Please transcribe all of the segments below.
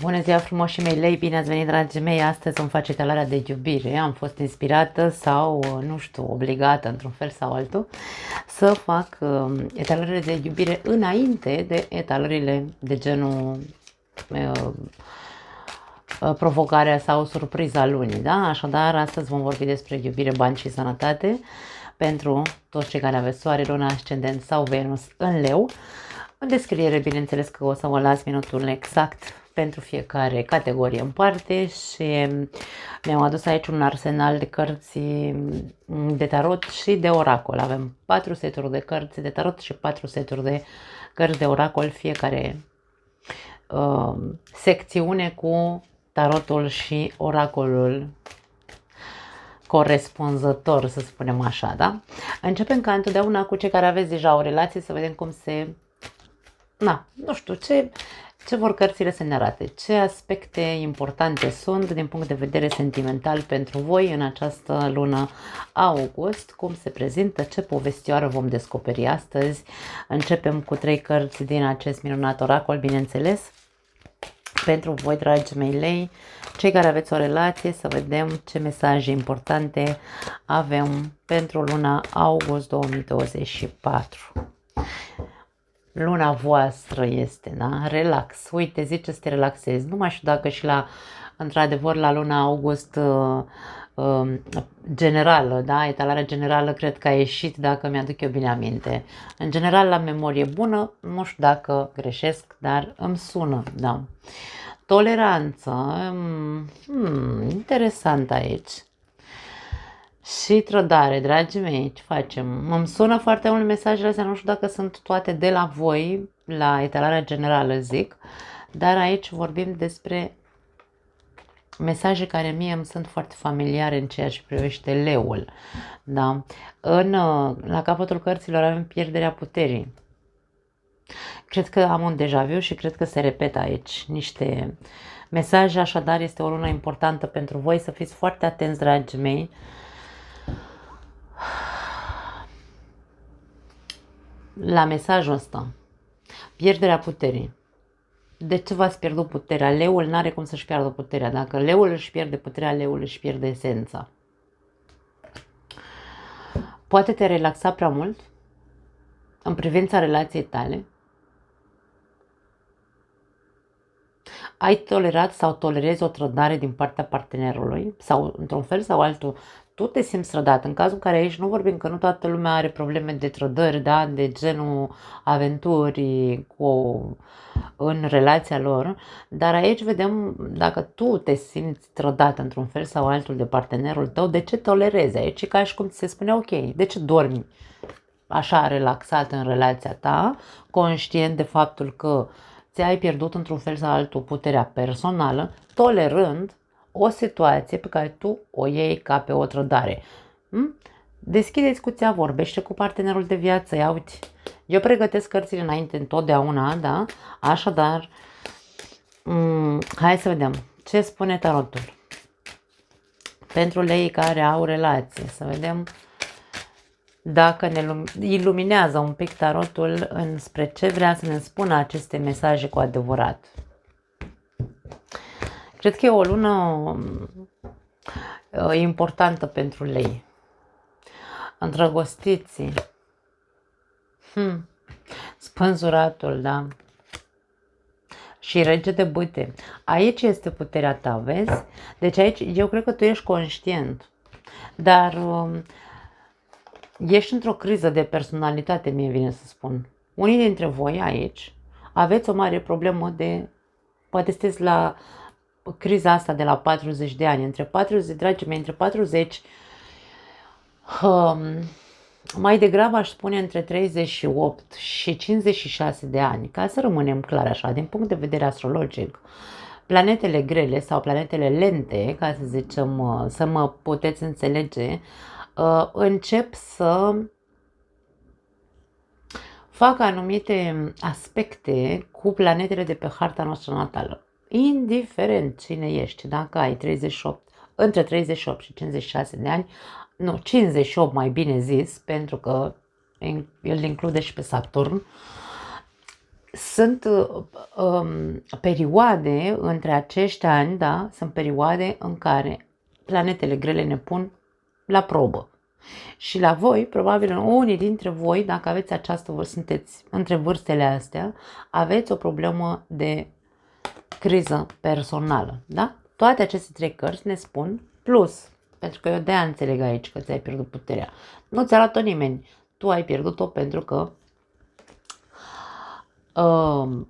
Bună ziua frumoși mei lei, bine ați venit dragii mei, astăzi vom face etalarea de iubire. Am fost inspirată sau, nu știu, obligată într-un fel sau altul să fac etalările de iubire înainte de etalările de genul provocarea sau surpriza lunii, da? Așadar, astăzi vom vorbi despre iubire, bani și sănătate pentru toți cei care aveți soare, luna, ascendent sau Venus în leu. În descriere, bineînțeles că o să vă las minutul exact pentru fiecare categorie în parte și mi-am adus aici un arsenal de cărți de tarot și de oracol. Avem 4 seturi de cărți de tarot și 4 seturi de cărți de oracol, fiecare secțiune cu tarotul și oracolul corespunzător, să spunem așa, da? Începem ca întotdeauna cu cei care aveți deja o relație, să vedem cum se... nu știu, ce vor cărțile să ne arate, ce aspecte importante sunt din punct de vedere sentimental pentru voi în această lună august, cum se prezintă, ce povestioară vom descoperi astăzi. Începem cu 3 cărți din acest minunat oracol, bineînțeles, pentru voi, dragi mei lei, cei care aveți o relație, să vedem ce mesaje importante avem pentru luna august 2024. Luna voastră este, da? Relax. Uite, zice să te relaxezi. Nu mai știu dacă și într-adevăr, la luna august generală, da? Etalarea generală cred că a ieșit, dacă mi-aduc eu bine aminte. În general, la memorie bună, nu știu dacă greșesc, dar îmi sună, da. Toleranță, interesant aici. Și trădare, dragii mei, ce facem? Îmi sună foarte mult mesajele astea, nu știu dacă sunt toate de la voi, la etalarea generală zic, dar aici vorbim despre mesaje care mie îmi sunt foarte familiare în ceea ce privește leul. Da? La capătul cărților avem pierderea puterii. Cred că am un deja vu și cred că se repetă aici niște mesaje, așadar este o lună importantă pentru voi, să fiți foarte atenți, dragii mei. La mesajul ăsta, pierderea puterii. De ce v-ați pierdut puterea? Leul n-are cum să-și piardă puterea. Dacă leul își pierde puterea, leul își pierde esența. Poate te relaxa prea mult în privința relației tale. Ai tolerat sau tolerezi o trădare din partea partenerului sau într-un fel sau altul tu te simți trădat. În cazul în care aici nu vorbim că nu toată lumea are probleme de trădări, da? De genul aventuri în relația lor, dar aici vedem dacă tu te simți trădat într-un fel sau altul de partenerul tău, de ce tolerezi? Aici e ca și cum ți se spune ok, de ce dormi așa relaxat în relația ta, conștient de faptul că ți-ai pierdut într-un fel sau altul puterea personală, tolerând o situație pe care tu o iei ca pe o trădare. Deschideți cuția, vorbește cu partenerul de viață, ia uite. Eu pregătesc cărțile înainte întotdeauna, da? Așadar, hai să vedem ce spune tarotul. Pentru lei care au relație, să vedem dacă ne iluminează un pic tarotul înspre ce vrea să ne spună aceste mesaje cu adevărat. Cred că e o lună importantă pentru lei. Îndrăgostiții. Spânzuratul, da? Și rege de bâte. Aici este puterea ta, vezi? Deci aici eu cred că tu ești conștient. Dar ești într-o criză de personalitate, mie vine să spun. Unii dintre voi aici aveți o mare problemă de... Poate sunteți la criza asta de la 40 de ani. Între 40, dragii mei, între 40... mai degrabă aș spune între 38 și 56 de ani, ca să rămânem clari așa, din punct de vedere astrologic, planetele grele sau planetele lente, ca să zicem, să mă puteți înțelege, încep să fac anumite aspecte cu planetele de pe harta noastră natală. Indiferent cine ești, dacă ai 38, între 38 și 56 de ani, nu, 58 mai bine zis, pentru că îl include și pe Saturn, sunt perioade între acești ani, da, sunt perioade în care planetele grele ne pun la probă. Și la voi, probabil unii dintre voi, dacă aveți această vârstă, sunteți între vârstele astea, aveți o problemă de criză personală, da? Toate aceste trei cărți ne spun plus, pentru că eu de-aia înțeleg aici că ți-ai pierdut puterea. Nu ți-a luat-o nimeni, tu ai pierdut-o pentru că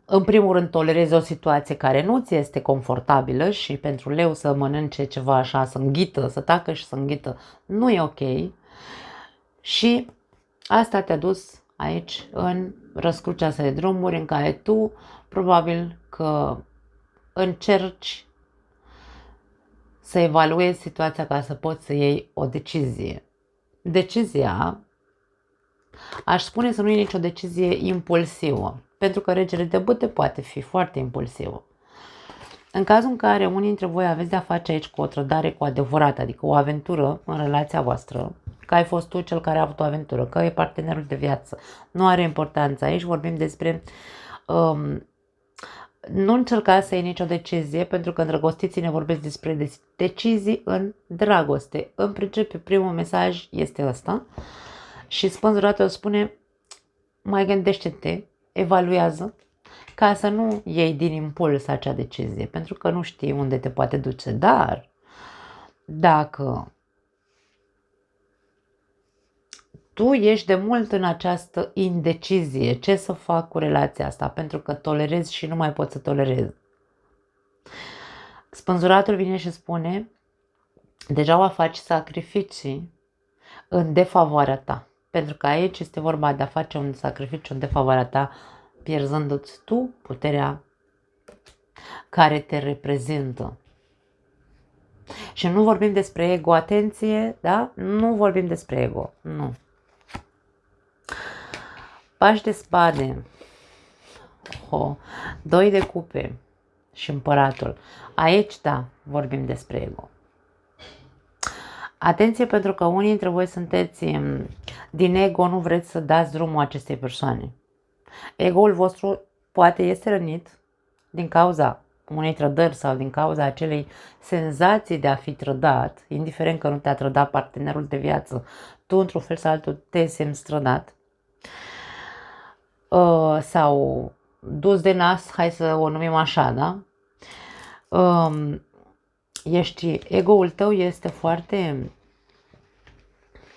în primul rând tolerezi o situație care nu ți este confortabilă și pentru leu să mănânce ceva așa, să înghită, să tacă și să înghită, nu e ok. Și asta te-a dus aici în răscrucea asta de drumuri în care tu probabil că încerci să evaluezi situația ca să poți să iei o decizie. Decizia, aș spune să nu iei nicio decizie impulsivă, pentru că regele de bâte poate fi foarte impulsivă. În cazul în care unii dintre voi aveți de-a face aici cu o trădare cu adevărat, adică o aventură în relația voastră, că ai fost tu cel care a avut o aventură, că e partenerul de viață, nu are importanță. Aici vorbim despre nu încerca să iei nicio decizie, pentru că îndrăgostiții ne vorbesc despre decizii în dragoste. În principiu, primul mesaj este ăsta și spânzuratul spune, mai gândește-te, evaluează, ca să nu iei din impuls acea decizie, pentru că nu știi unde te poate duce. Dar dacă tu ești de mult în această indecizie, ce să fac cu relația asta, pentru că tolerezi și nu mai poți să tolerezi. Spânzuratul vine și spune, degeaba faci sacrificii în defavoarea ta, pentru că aici este vorba de a face un sacrificiu în defavoarea ta, pierzându-ți tu puterea care te reprezintă. Și nu vorbim despre ego, atenție, da? Nu vorbim despre ego, nu. Pași de spade, doi de cupe și împăratul. Aici, da, vorbim despre ego. Atenție, pentru că unii dintre voi sunteți din ego, nu vreți să dați drumul acestei persoane. Ego-ul vostru poate este rănit din cauza unei trădări sau din cauza acelei senzații de a fi trădat, indiferent că nu te-a trădat partenerul de viață, tu într-un fel sau altul te simți trădat sau dus de nas, hai să o numim așa, da? Ego-ul tău este foarte,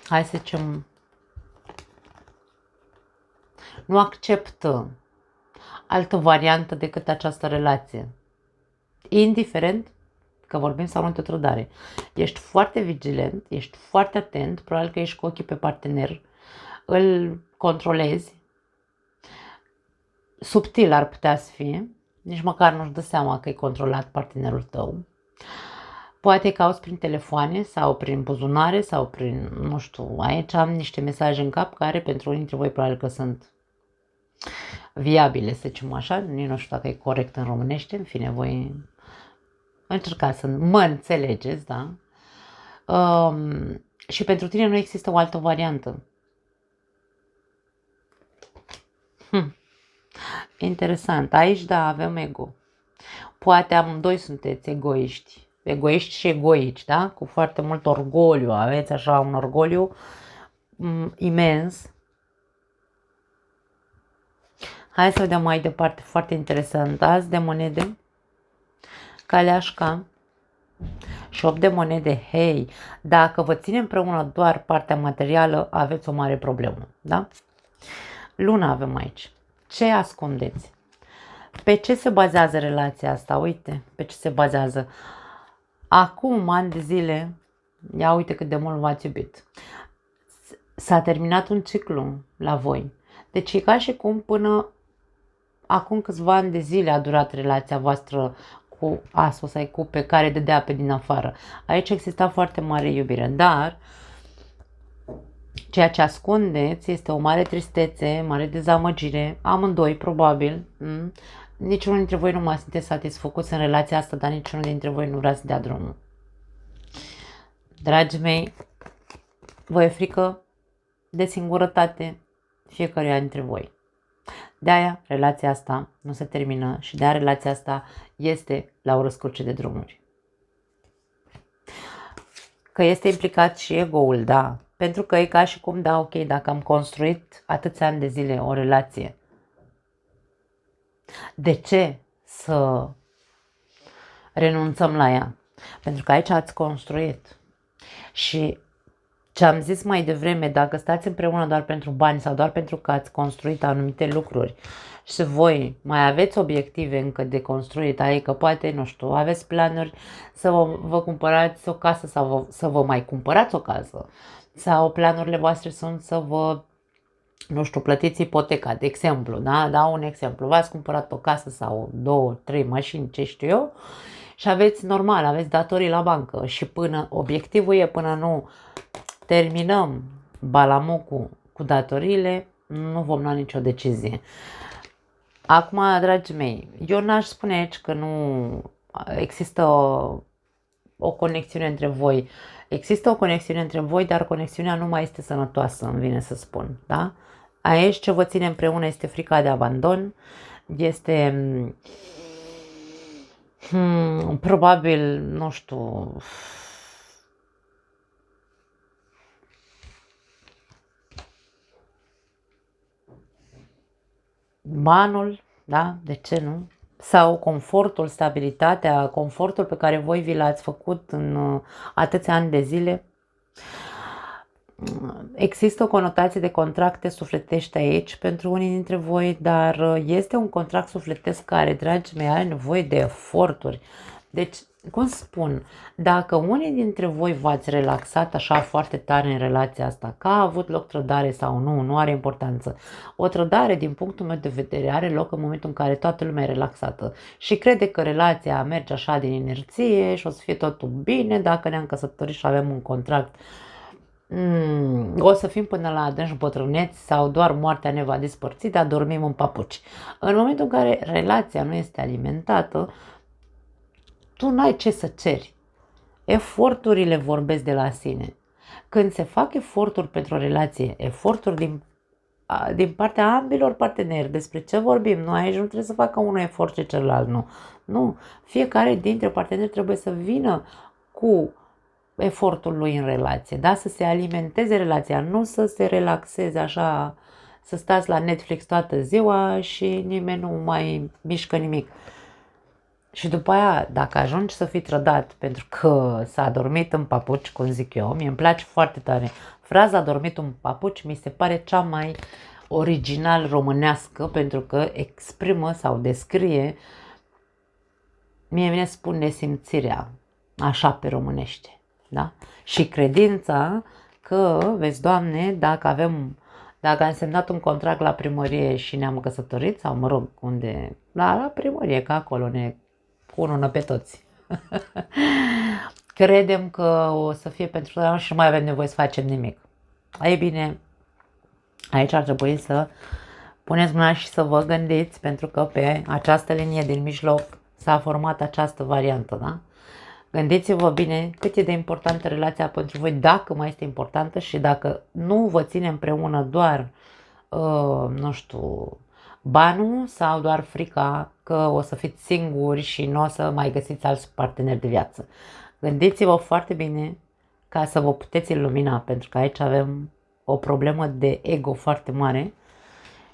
hai să zicem, nu acceptă altă variantă decât această relație. Indiferent că vorbim sau nu de trădare. Ești foarte vigilent, ești foarte atent, probabil că ești cu ochii pe partener, îl controlezi, subtil ar putea să fie, nici măcar nu-și dă seama că e controlat partenerul tău. Poate cauți prin telefoane sau prin buzunare sau prin, nu știu, aici am niște mesaje în cap care pentru unii dintre voi probabil că sunt viabile, să zicem așa, nu știu dacă e corect în românește, în fine, voi încercați să mă înțelegeți, da? Și pentru tine nu există o altă variantă. Interesant, aici da, avem ego. Poate amândoi sunteți egoiști și egoici, da? Cu foarte mult orgoliu, aveți așa un orgoliu imens. Hai să vedem mai departe, foarte interesant. Azi de monede, caleașca și 8 de monede. Hei, dacă vă ține împreună doar partea materială, aveți o mare problemă, da? Luna avem aici. Ce ascundeți? Pe ce se bazează relația asta? Uite, pe ce se bazează. Acum, ani de zile, ia uite cât de mult v-ați iubit. S-a terminat un ciclu la voi. Deci e ca și cum până acum câțiva ani de zile a durat relația voastră cu asul sau cu pe care dădea pe din afară. Aici exista foarte mare iubire, dar ceea ce ascundeți este o mare tristețe, mare dezamăgire, amândoi probabil. Niciunul dintre voi nu mai sunteți satisfăcuți în relația asta, dar niciunul dintre voi nu vrea să dea drumul. Dragii mei, vă e frică de singurătate fiecăruia dintre voi. De-aia relația asta nu se termină și de-aia relația asta este la o răscruce de drumuri. Că este implicat și ego-ul, da, pentru că e ca și cum, da, ok, dacă am construit atâția ani de zile o relație, de ce să renunțăm la ea? Pentru că aici ați construit. Și ce am zis mai devreme, dacă stați împreună doar pentru bani sau doar pentru că ați construit anumite lucruri și voi mai aveți obiective încă de construit, adică poate, nu știu, aveți planuri să vă cumpărați o casă sau să vă mai cumpărați o casă sau planurile voastre sunt să vă, nu știu, plătiți ipoteca, de exemplu, da? Dau un exemplu, v-ați cumpărat o casă sau 2, 3 mașini, ce știu eu, și aveți normal, aveți datorii la bancă și până, obiectivul e până nu terminăm balamucul cu datoriile, nu vom lua nicio decizie. Acum, dragii mei, eu n-aș spune aici că nu există o conexiune între voi. Există o conexiune între voi, dar conexiunea nu mai este sănătoasă, îmi vine să spun, da? Aici ce vă ține împreună este frica de abandon, este probabil, nu știu, banul, da? De ce nu? Sau confortul, stabilitatea, confortul pe care voi vi l-ați făcut în atâția ani de zile. Există o conotație de contracte sufletești aici pentru unii dintre voi, dar este un contract sufletesc care, dragii mei, are nevoie de eforturi. Deci, cum spun, dacă unii dintre voi v-ați relaxat așa foarte tare în relația asta, că a avut loc trădare sau nu, nu are importanță. O trădare, din punctul meu de vedere, are loc în momentul în care toată lumea e relaxată și crede că relația merge așa din inerție și o să fie totul bine dacă ne-am căsătorit și avem un contract. O să fim până la adânci bătrâneți sau doar moartea ne va despărți, dar dormim în papuci. În momentul în care relația nu este alimentată, tu n-ai ce să ceri. Eforturile vorbesc de la sine. Când se fac eforturi pentru o relație, eforturi din partea ambilor parteneri, despre ce vorbim? Nu, aici nu trebuie să facă unul efort și celălalt, nu. Nu, fiecare dintre parteneri trebuie să vină cu efortul lui în relație, da? Să se alimenteze relația, nu să se relaxeze așa, să stați la Netflix toată ziua și nimeni nu mai mișcă nimic. Și după aia, dacă ajungi să fii trădat pentru că s-a dormit în papuci, cum zic eu, mie îmi place foarte tare. Fraza dormit în papuci mi se pare cea mai original românească pentru că exprimă sau descrie, mie vine să spun nesimțirea, așa pe românește. Da? Și credința că, vezi, Doamne, dacă am semnat un contract la primărie și ne-am căsătorit, sau mă rog, unde, la primărie, că acolo ne cunună pe toți. Credem că o să fie pentru totdeauna și nu mai avem nevoie să facem nimic. Ei bine, aici ar trebui să puneți mâna și să vă gândiți, pentru că pe această linie din mijloc s-a format această variantă, da? Gândiți-vă bine cât e de importantă relația pentru voi, dacă mai este importantă și dacă nu vă ține împreună doar, nu știu, banul sau doar frica că o să fiți singuri și nu o să mai găsiți alți parteneri de viață. Gândiți-vă foarte bine ca să vă puteți ilumina, pentru că aici avem o problemă de ego foarte mare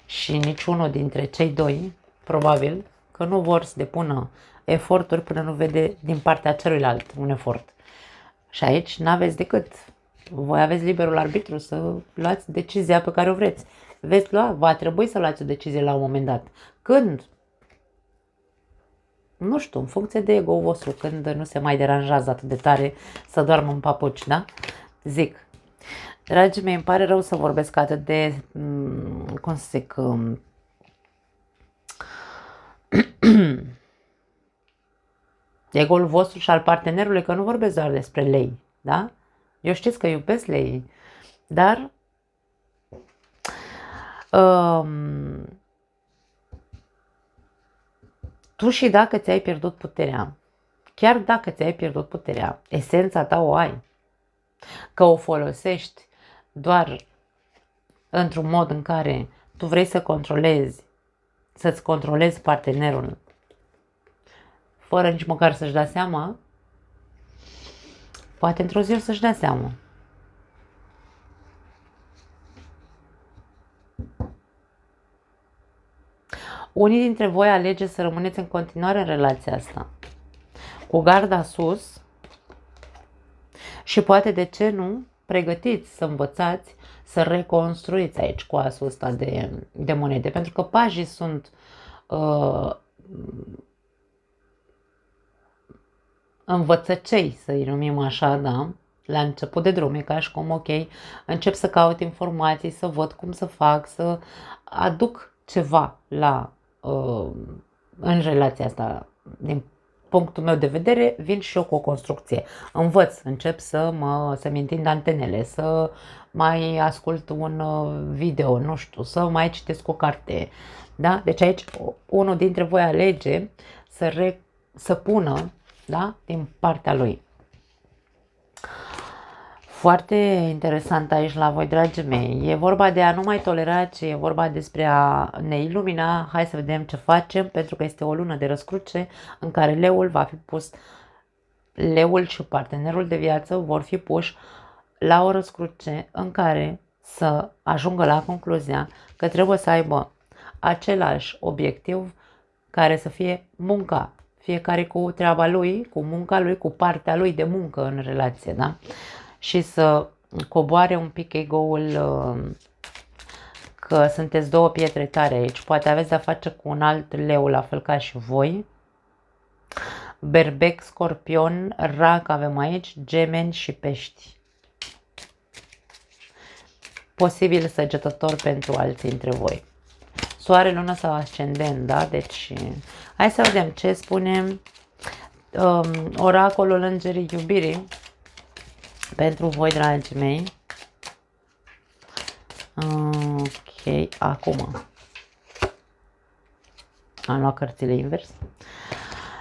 și niciunul dintre cei doi, probabil, că nu vor să depună eforturi până nu vede din partea celuilalt un efort. Și aici n-aveți decât. Voi aveți liberul arbitru să luați decizia pe care o vreți. Veți lua, va trebui să luați o decizie la un moment dat. Când? Nu știu, în funcție de ego-ul vostru, când nu se mai deranjează atât de tare să doarmă în papuci, da? Zic. Dragii mei, îmi pare rău să vorbesc atât de, cum să zic, ego-ul vostru și al partenerului, că nu vorbesc doar despre lei, da? Eu știți că iubesc lei, dar tu și dacă ți-ai pierdut puterea, chiar dacă ți-ai pierdut puterea, esența ta o ai, că o folosești doar într-un mod în care tu vrei să controlezi să-ți controlezi partenerul fără nici măcar să-și dea seama, poate într-o zi o să-și dea seama. Unii dintre voi alegeți să rămâneți în continuare în relația asta, cu garda sus și poate, de ce nu, pregătiți să învățați să reconstruiți aici cu asul ăsta de monede, pentru că pajii sunt învățăcei, să-i numim așa, da? La început de drum, e ca și cum, ok, încep să caut informații, să văd cum să fac, să aduc ceva în relația asta. Din punctul meu de vedere, vin și eu cu o construcție. Învăț, încep să-mi întind antenele, să mai ascult un video, nu știu, să mai citesc o carte. Da? Deci aici unul dintre voi alege să pună, da, din partea lui. Foarte interesant aici la voi, dragii mei. E vorba de a nu mai tolera, ci e vorba despre a ne ilumina. Hai să vedem ce facem, pentru că este o lună de răscruce în care leul va fi pus, leul și partenerul de viață vor fi puși la o răscruce în care să ajungă la concluzia că trebuie să aibă același obiectiv, care să fie munca. Fiecare cu treaba lui, cu munca lui, cu partea lui de muncă în relație, da? Și să coboare un pic ego-ul că sunteți două pietre tare aici. Poate aveți de-a face cu un alt leu la fel ca și voi. Berbec, Scorpion, Rac avem aici, Gemeni și Pești. Posibil săgetător pentru alții dintre voi. Soare, lună sau ascendent, da? Deci, hai să vedem ce spune oracolul Îngerii Iubirii pentru voi, dragii mei. Ok, acum am luat cărțile invers.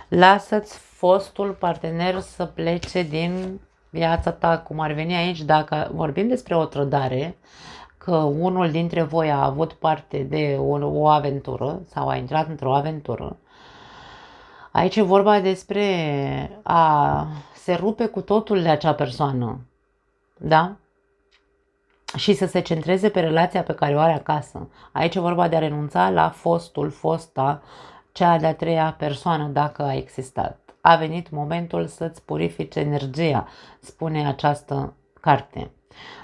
Lasă-ți fostul partener să plece din viața ta, cum ar veni aici, dacă vorbim despre o trădare, că unul dintre voi a avut parte de o aventură sau a intrat într-o aventură. Aici e vorba despre a se rupe cu totul de acea persoană, da? Și să se centreze pe relația pe care o are acasă. Aici e vorba de a renunța la fosta, cea de-a treia persoană, dacă a existat. A venit momentul să-ți purifice energia, spune această carte.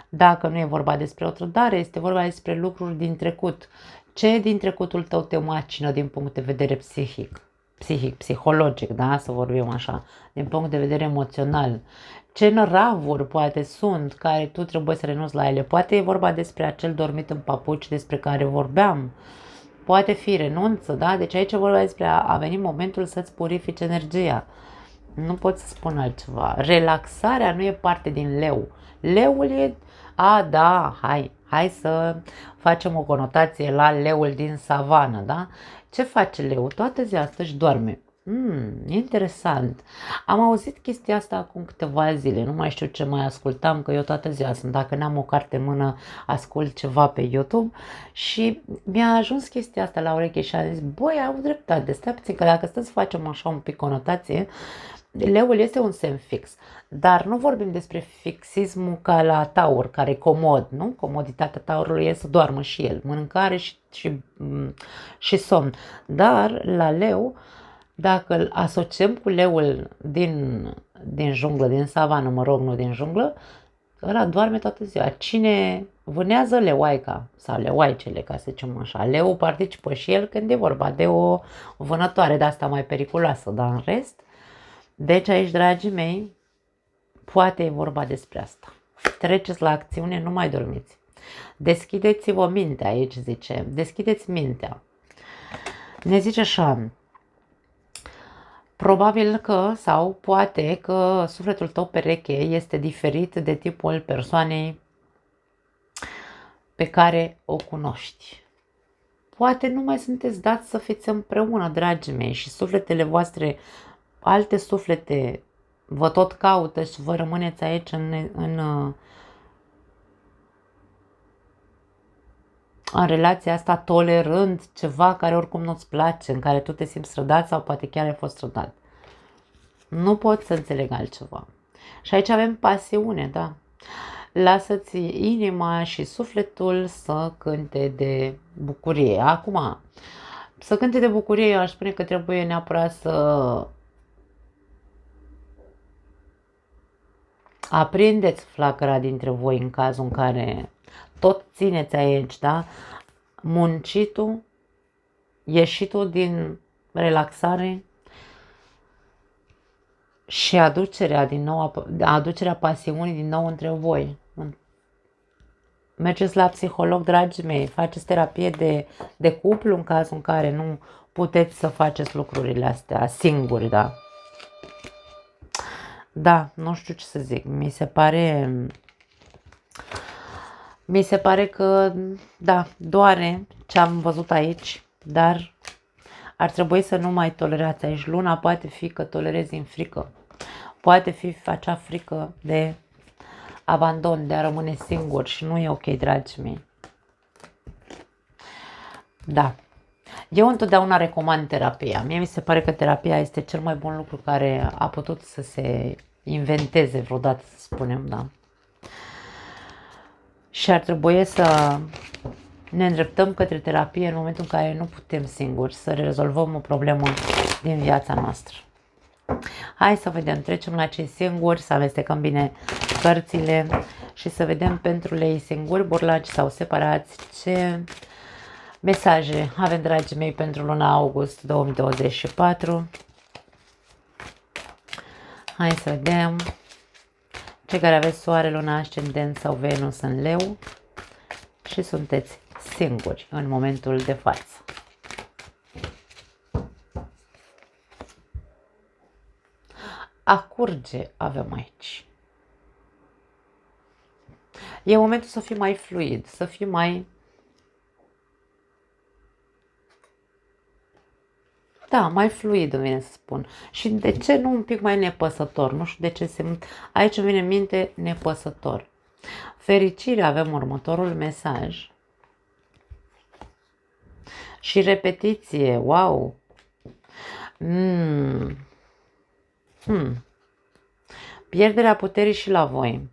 Dacă nu e vorba despre o trădare, este vorba despre lucruri din trecut. Ce din trecutul tău te macină din punct de vedere psihologic, da? Să vorbim așa, din punct de vedere emoțional. Ce năravuri poate sunt care tu trebuie să renunți la ele. Poate e vorba despre acel dormit în papuci despre care vorbeam. Poate fi renunță, da? Deci aici e vorba despre a venit momentul să-ți purifici energia. Nu pot să spun altceva. Relaxarea nu e parte din leu. Leul e... da, hai să facem o conotație la leul din savană, da? Ce face leul? Toată ziua asta își doarme. Interesant. Am auzit chestia asta acum câteva zile, nu mai știu ce mai ascultam, că eu toată ziua sunt, dacă n-am o carte în mână, ascult ceva pe YouTube și mi-a ajuns chestia asta la ureche și am zis, băi, au dreptate, stai puțin, că dacă stăm să facem așa un pic conotație, leul este un semn fix, dar nu vorbim despre fixismul ca la taur, care e comod, nu? Comoditatea taurului e să doarmă și el, mâncare și somn, dar la leu, dacă îl asociem cu leul din junglă, din savană, mă rog, nu din junglă, ăla doarme toată ziua. Cine vânează leoaica sau leoaicele, ca să zicem așa, leu participă și el când e vorba de o vânătoare de asta mai periculoasă, dar în rest, deci aici, dragii mei, poate e vorba despre asta. Treceți la acțiune, nu mai dormiți. Deschideți-vă mintea, aici zice, deschideți mintea. Ne zice așa, probabil că sau poate că sufletul tău pereche este diferit de tipul persoanei pe care o cunoști. Poate nu mai sunteți dați să fiți împreună, dragii mei, și sufletele voastre, alte suflete, vă tot caută și vă rămâneți aici în relația asta tolerând ceva care oricum nu-ți place, în care tu te simți trădat sau poate chiar ai fost trădat. Nu pot să înțeleg altceva. Și aici avem pasiune, da. Lasă-ți inima și sufletul să cânte de bucurie. Acum, să cânte de bucurie, eu aș spune că trebuie neapărat să aprindeți flacăra dintre voi în cazul în care tot țineți aici, da? Muncitul, ieșitul din relaxare și aducerea pasiunii din nou între voi. Mergeți la psiholog, dragii mei, faceți terapie de cuplu în cazul în care nu puteți să faceți lucrurile astea singuri, da? Da, nu știu ce să zic, mi se pare că, da, doare ce am văzut aici, dar ar trebui să nu mai tolerați aici. Luna poate fi că tolerezi în frică. Poate fi acea frică de abandon, de a rămâne singur și nu e ok, dragii mei. Da. Eu întotdeauna recomand terapia. Mie mi se pare că terapia este cel mai bun lucru care a putut să se inventeze vreodată, să spunem, da. Și ar trebui să ne îndreptăm către terapie în momentul în care nu putem singuri să rezolvăm o problemă din viața noastră. Hai să vedem, trecem la cei singuri, să amestecăm bine cărțile și să vedem pentru lei singuri, burlaci sau separați, ce mesaje avem, dragii mei, pentru luna august 2024. Hai să vedem. Cei care aveți soare, luna, ascendent sau Venus în leu și sunteți singuri în momentul de față. A curge avem aici. E momentul să fii mai fluid, să fii mai... Da, mai fluid îmi vine să spun. Și de ce nu un pic mai nepăsător? Nu știu de ce aici îmi vine în minte nepăsător. Fericire avem următorul mesaj. Și repetiție, wow! Pierderea puterii și la voi.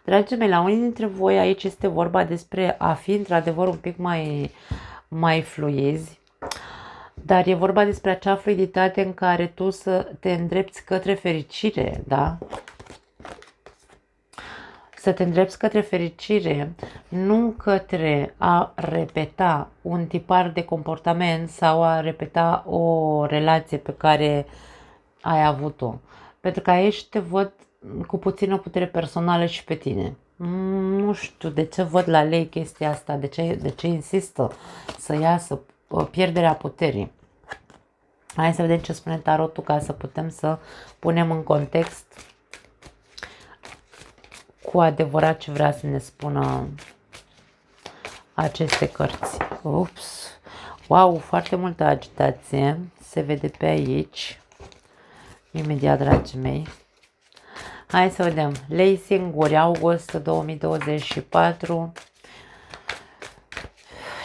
Dragii mei, la unii dintre voi aici este vorba despre a fi într-adevăr un pic mai fluizi, dar e vorba despre acea fluiditate în care tu să te îndrepți către fericire, da? Să te îndrepți către fericire, nu către a repeta un tipar de comportament sau a repeta o relație pe care ai avut-o. Pentru că aici te văd cu puțină putere personală și pe tine. Nu știu de ce văd la lei chestia asta, de ce insistă să iasă pierderea puterii. Hai să vedem ce spune tarotul ca să putem să punem în context cu adevărat ce vrea să ne spună aceste cărți. Ups! Wow, foarte multă agitație se vede pe aici. Imediat, dragii mei. Hai să vedem. Lei singuri, august 2024.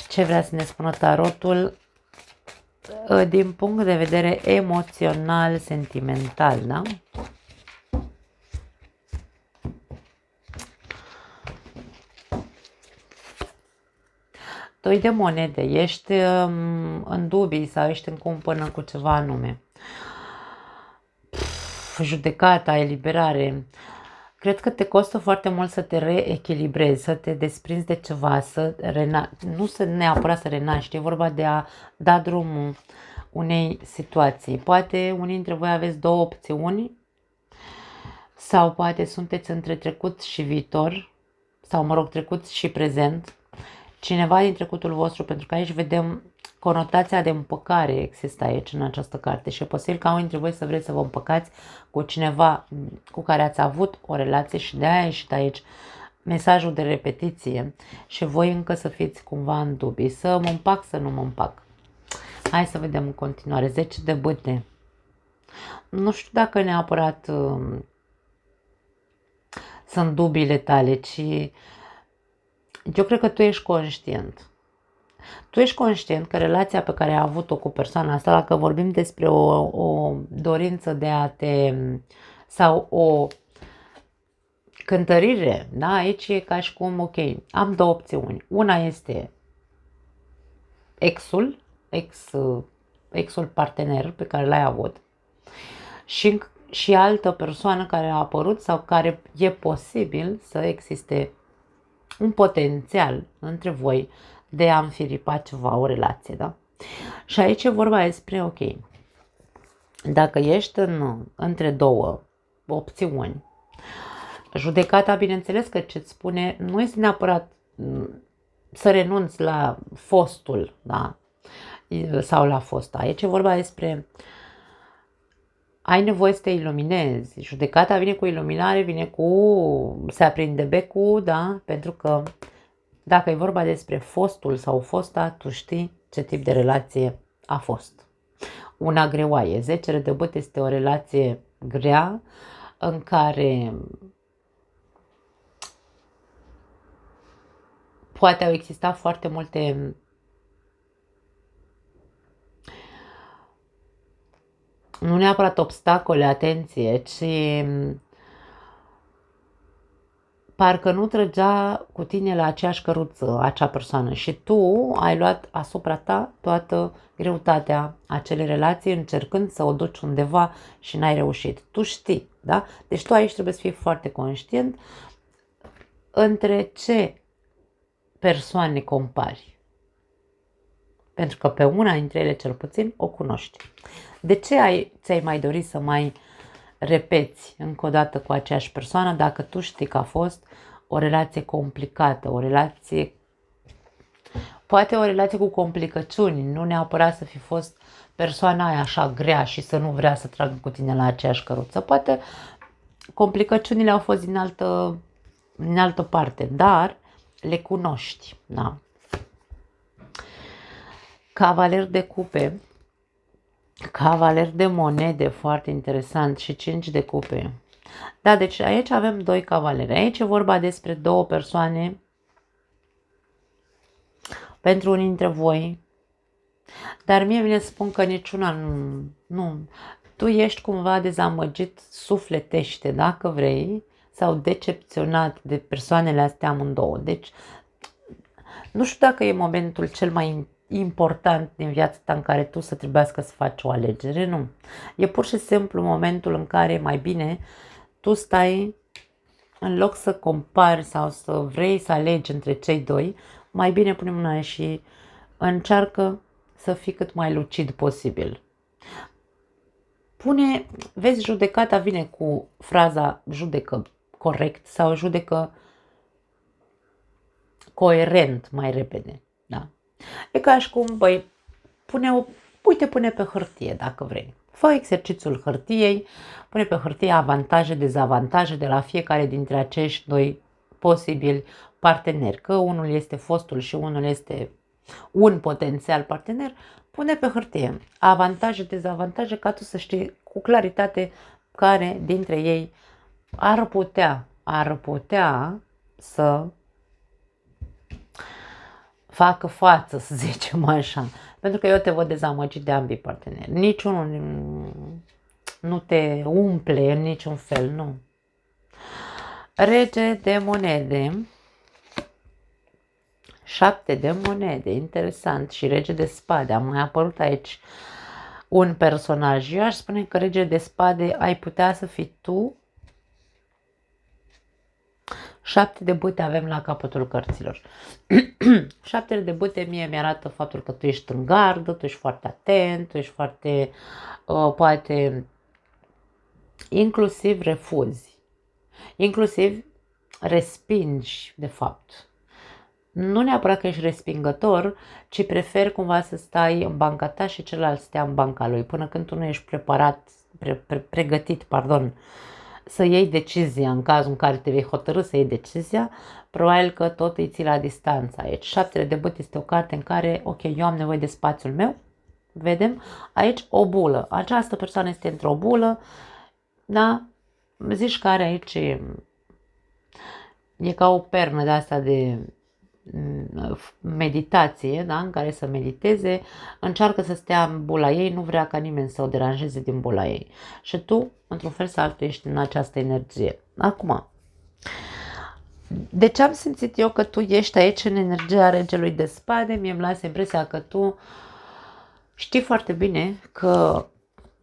Ce vrea să ne spună tarotul din punct de vedere emoțional, sentimental, da? Doi de monede. Ești în dubii sau ești în cumpănă cu ceva anume. Judecata, eliberare. Cred că te costă foarte mult să te reechilibrezi, să te desprinzi de ceva, nu să neapărat să renaști, e vorba de a da drumul unei situații. Poate unii dintre voi aveți două opțiuni sau poate sunteți între trecut și viitor sau, mă rog, trecut și prezent. Cineva din trecutul vostru, pentru că aici vedem conotația de împăcare există aici în această carte și e posibil ca unii dintre voi să vreți să vă împăcați cu cineva cu care ați avut o relație și de-aia a ieșit aici mesajul de repetiție și voi încă să fiți cumva în dubii, să mă împac, să nu mă împac. Hai să vedem în continuare, 10 de bâte. Nu știu dacă neapărat sunt dubiile tale, ci Eu cred că tu ești conștient. Tu ești conștient că relația pe care ai avut-o cu persoana asta, dacă vorbim despre o dorință de a te, sau o cântărire, da? Aici e ca și cum, ok, am două opțiuni. Una este exul, exul partener pe care l-ai avut și altă persoană care a apărut sau care e posibil să existe un potențial între voi de a înfiripa ceva, o relație, da? Și aici e vorba despre, ok, dacă ești între două opțiuni, judecata, bineînțeles că ce-ți spune, nu este neapărat să renunți la fostul, da? Sau la fosta. Aici e vorba despre ai nevoie să te iluminezi. Judecata vine cu iluminare, vine cu se aprinde becul, da? Pentru că dacă e vorba despre fostul sau fosta, tu știi ce tip de relație a fost. Una greoaie. 10 de băt este o relație grea în care poate au existat foarte multe nu neapărat obstacole, atenție, ci parcă nu trăgea cu tine la aceeași căruță acea persoană și tu ai luat asupra ta toată greutatea acelei relații încercând să o duci undeva și n-ai reușit. Tu știi, da? Deci tu aici trebuie să fii foarte conștient între ce persoane compari. Pentru că pe una dintre ele cel puțin o cunoști. De ce ți-ai mai dorit să mai repeți încă o dată cu aceeași persoană dacă tu știi că a fost o relație complicată, o relație, poate o relație cu complicăciuni, nu neapărat să fi fost persoana aia așa grea și să nu vrea să tragă cu tine la aceeași căruță. Poate complicăciunile au fost din altă parte, dar le cunoști. Da? Cavaler de cupe, cavaler de monede, foarte interesant, și 5 de cupe. Da, deci aici avem doi cavaleri. Aici e vorba despre două persoane pentru unii dintre voi. Dar mie vine să spun că niciuna nu. Tu ești cumva dezamăgit sufletește, dacă vrei, sau decepționat de persoanele astea amândouă. Deci, nu știu dacă e momentul cel mai important din viața ta în care tu să trebuiască să faci o alegere, nu. E pur și simplu momentul în care mai bine tu stai, în loc să compari sau să vrei să alegi între cei doi, mai bine pune mâna și încearcă să fii cât mai lucid posibil. Vezi, judecata vine cu fraza judecă corect sau judecă coerent mai repede. Da? E ca și cum, pune pe hârtie dacă vrei. Fă exercițiul hârtiei, pune pe hârtie avantaje, dezavantaje de la fiecare dintre acești doi posibili parteneri. Că unul este fostul și unul este un potențial partener, pune pe hârtie avantaje, dezavantaje, ca tu să știi cu claritate care dintre ei ar putea să facă față, să zicem așa. Pentru că eu te văd dezamăgit de ambii parteneri. Niciunul nu te umple în niciun fel, nu. Rege de monede, 7 de monede, interesant, și rege de spade. A mai apărut aici un personaj. Eu aș spune că rege de spade ai putea să fii tu. 7 de bâte avem la capătul cărților. 7 de bâte mie mi-arată faptul că tu ești în gardă, tu ești foarte atent, tu ești foarte, poate, inclusiv refuzi, inclusiv respingi, de fapt. Nu neapărat că ești respingător, ci preferi cumva să stai în banca ta și celălalt stea în banca lui, până când tu nu ești pregătit, să iei decizia în cazul în care te vei hotărâ să iei decizia, probabil că tot îi ții la distanță aici. 7 de bâte este o carte în care, ok, eu am nevoie de spațiul meu, vedem, aici o bulă. Această persoană este într-o bulă, da? Zici că are aici, e ca o pernă de asta de meditație, da? În care să mediteze, încearcă să stea în bula ei, nu vrea ca nimeni să o deranjeze din bula ei. Și tu, într-un fel sau altul, ești în această energie. Acum, de ce am simțit eu că tu ești aici în energia regelui de spade? Mie îmi lasă impresia că tu știi foarte bine că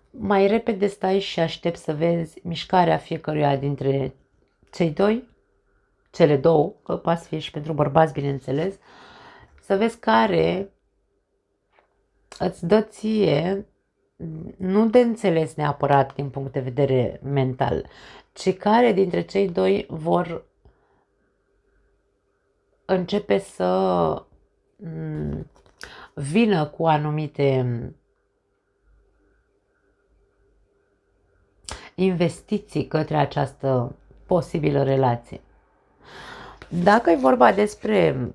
mai repede stai și aștepți să vezi mișcarea fiecăruia dintre cei doi, cele două, că poate fi și pentru bărbați, bineînțeles, să vezi care îți dă ție, nu de înțeles neapărat din punct de vedere mental, ci care dintre cei doi vor începe să vină cu anumite investiții către această posibilă relație. Dacă e vorba despre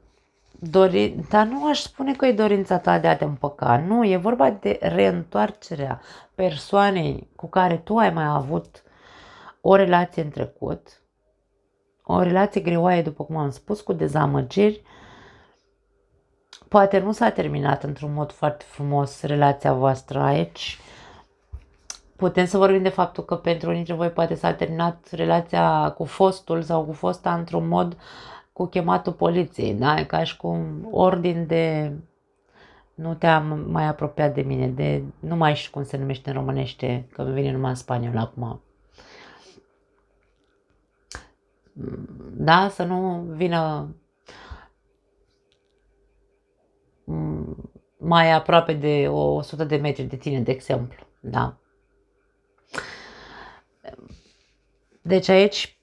dar nu aș spune că e dorința ta de a te împăca, nu, e vorba de reîntoarcerea persoanei cu care tu ai mai avut o relație în trecut, o relație greoaie, după cum am spus, cu dezamăgiri. Poate nu s-a terminat într-un mod foarte frumos relația voastră aici. Putem să vorbim de faptul că pentru unii dintre voi poate s-a terminat relația cu fostul sau cu fosta într-un mod cu chematul poliției, da? E ca și cum ordin de nu te-am mai apropiat de mine, de nu mai știu cum se numește în românește, că mi vine numai în spaniol acum. Da? Să nu vină mai aproape de 100 de metri de tine, de exemplu, da? Deci aici,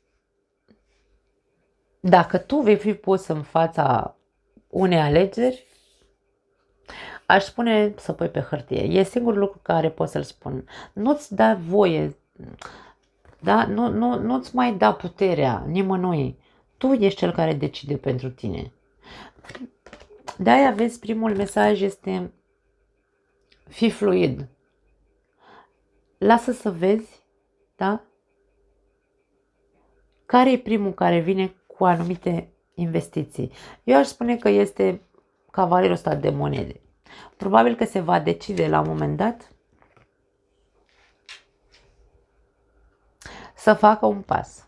dacă tu vei fi pus în fața unei alegeri, aș spune să pui pe hârtie. E singurul lucru care pot să-l spun. Nu-ți da voie, da? Nu-ți mai da puterea nimănui. Tu ești cel care decide pentru tine. De-aia, vezi, primul mesaj este: fii fluid. Lasă să vezi, da? Care e primul care vine cu anumite investiții? Eu aș spune că este cavalerul ăsta de monede. Probabil că se va decide la un moment dat să facă un pas.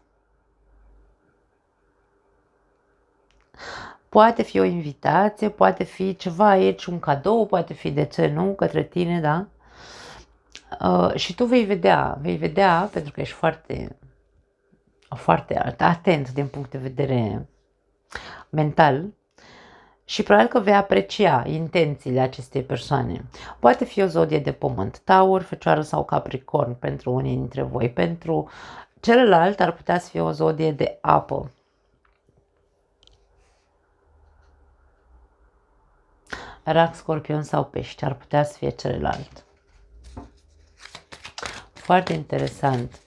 Poate fi o invitație, poate fi ceva aici, un cadou, poate fi, de ce nu, către tine, da? Și tu vei vedea, pentru că ești foarte atent din punct de vedere mental și probabil că vei aprecia intențiile acestei persoane. Poate fi o zodie de pământ, Taur, Fecioară sau Capricorn pentru unii dintre voi. Pentru celălalt ar putea să fie o zodie de apă. Rac, Scorpion sau Pești ar putea să fie celălalt. Foarte interesant.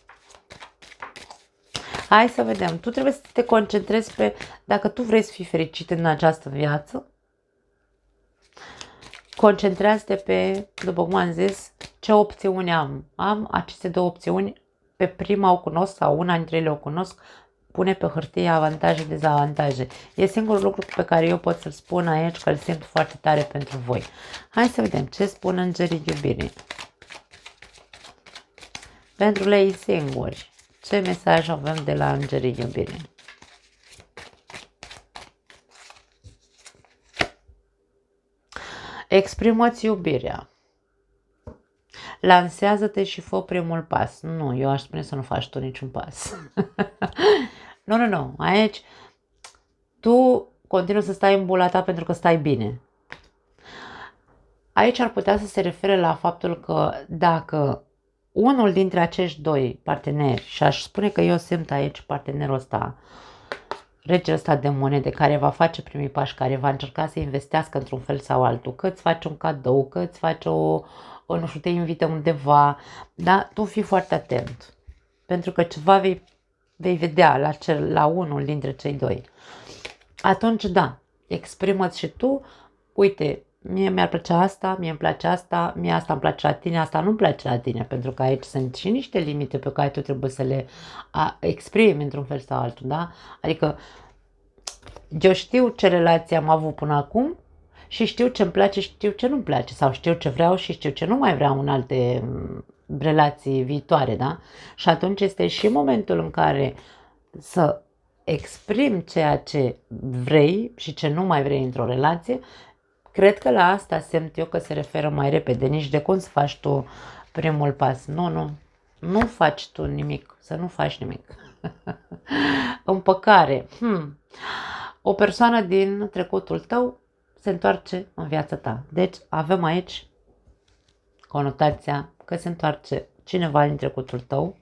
Hai să vedem. Tu trebuie să te concentrezi pe dacă tu vrei să fii fericit în această viață. Concentrează-te pe, după cum am zis, ce opțiuni am. Am aceste două opțiuni. Pe prima o cunosc sau una dintre ele o cunosc. Pune pe hârtie avantaje, dezavantaje. E singurul lucru pe care eu pot să-l spun aici, că îl simt foarte tare pentru voi. Hai să vedem ce spun îngerii iubirii. Pentru lei singuri, ce mesaj avem de la îngerii iubirii? Exprimă-ți iubirea. Lansează-te și fă primul pas. Nu, eu aș spune să nu faci tu niciun pas. Nu. Aici tu continui să stai în bula ta pentru că stai bine. Aici ar putea să se refere la faptul că dacă unul dintre acești doi parteneri, și aș spune că eu simt aici partenerul ăsta, regele ăsta de monede, care va face primii pași, care va încerca să investească într-un fel sau altul, că îți face un cadou, că îți face nu știu, te invită undeva, da? Tu fii foarte atent, pentru că ceva vei vedea la unul dintre cei doi. Atunci, da, exprimă-ți și tu, uite, mie mi-ar plăcea asta, mie îmi place asta, mie asta îmi place la tine, asta nu-mi place la tine, pentru că aici sunt și niște limite pe care tu trebuie să le exprimi într-un fel sau altul, da? Adică Eu știu ce relație am avut până acum și știu ce îmi place și știu ce nu-mi place sau știu ce vreau și știu ce nu mai vreau în alte relații viitoare, da? Și atunci este și momentul în care să exprimi ceea ce vrei și ce nu mai vrei într-o relație. Cred că la asta simt eu că se referă mai repede, nici de cum să faci tu primul pas. Nu faci tu nimic, să nu faci nimic. Împăcare. O persoană din trecutul tău se întoarce în viața ta. Deci avem aici conotația că se întoarce cineva din trecutul tău.